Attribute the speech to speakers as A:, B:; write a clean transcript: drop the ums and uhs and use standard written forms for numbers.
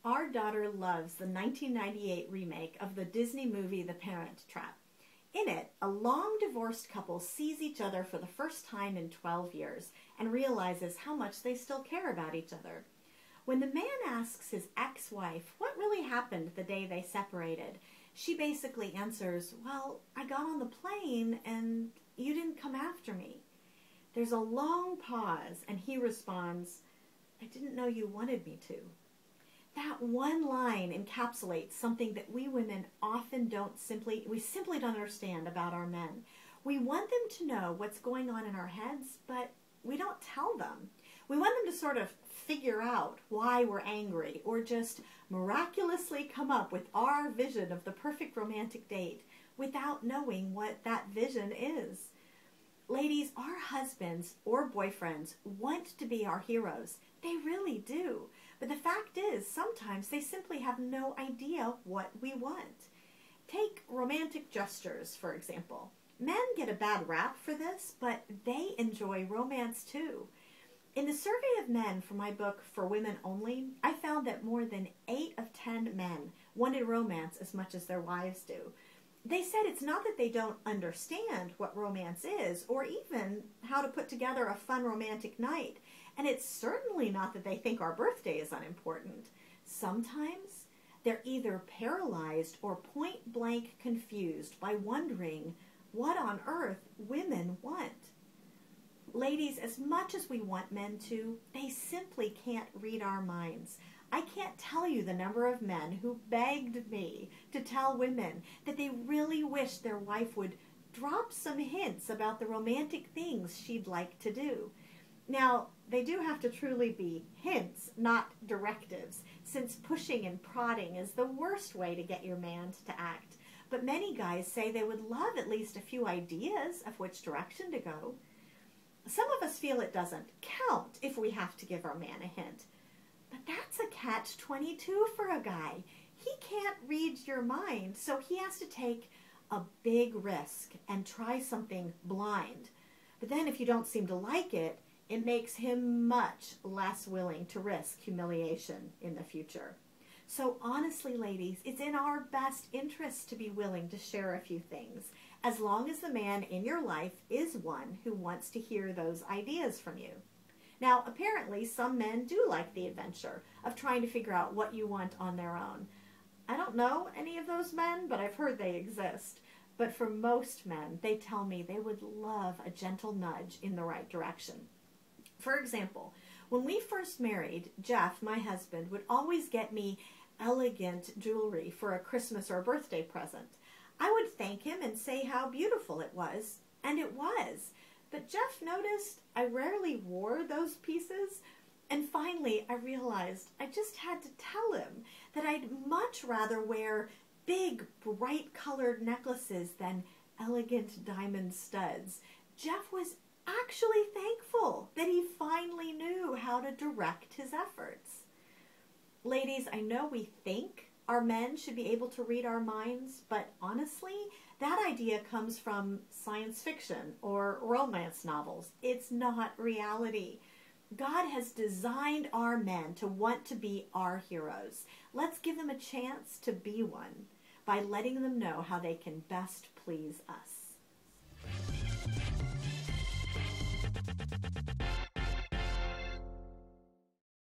A: Our daughter loves the 1998 remake of the Disney movie The Parent Trap. In it, a long-divorced couple sees each other for the first time in 12 years and realizes how much they still care about each other. When the man asks his ex-wife what really happened the day they separated, she basically answers, "Well, I got on the plane and you didn't come after me." There's a long pause and he responds, "I didn't know you wanted me to." That one line encapsulates something that we women often simply don't understand about our men. We want them to know what's going on in our heads, but we don't tell them. We want them to sort of figure out why we're angry or just miraculously come up with our vision of the perfect romantic date without knowing what that vision is. Ladies, our husbands or boyfriends want to be our heroes. They really do. But the fact is, sometimes they simply have no idea what we want. Take romantic gestures, for example. Men get a bad rap for this, but they enjoy romance too. In the survey of men for my book For Women Only, I found that more than 8 of 10 men wanted romance as much as their wives do. They said it's not that they don't understand what romance is or even how to put together a fun romantic night. And it's certainly not that they think our birthday is unimportant. Sometimes they're either paralyzed or point blank confused by wondering what on earth women want. Ladies, as much as we want men to, they simply can't read our minds. I can't tell you the number of men who begged me to tell women that they really wish their wife would drop some hints about the romantic things she'd like to do. Now, they do have to truly be hints, not directives, since pushing and prodding is the worst way to get your man to act. But many guys say they would love at least a few ideas of which direction to go. Some of us feel it doesn't count if we have to give our man a hint. But that's a catch-22 for a guy. He can't read your mind, so he has to take a big risk and try something blind. But then if you don't seem to like it, it makes him much less willing to risk humiliation in the future. So honestly, ladies, it's in our best interest to be willing to share a few things, as long as the man in your life is one who wants to hear those ideas from you. Now, apparently, some men do like the adventure of trying to figure out what you want on their own. I don't know any of those men, but I've heard they exist. But for most men, they tell me they would love a gentle nudge in the right direction. For example, when we first married, Jeff, my husband, would always get me elegant jewelry for a Christmas or birthday present. I would thank him and say how beautiful it was, and it was. But Jeff noticed I rarely wore those pieces, and finally I realized I just had to tell him that I'd much rather wear big, bright-colored necklaces than elegant diamond studs. Jeff was actually thankful that he finally knew how to direct his efforts. Ladies, I know we think our men should be able to read our minds, but honestly, that idea comes from science fiction or romance novels. It's not reality. God has designed our men to want to be our heroes. Let's give them a chance to be one by letting them know how they can best please us.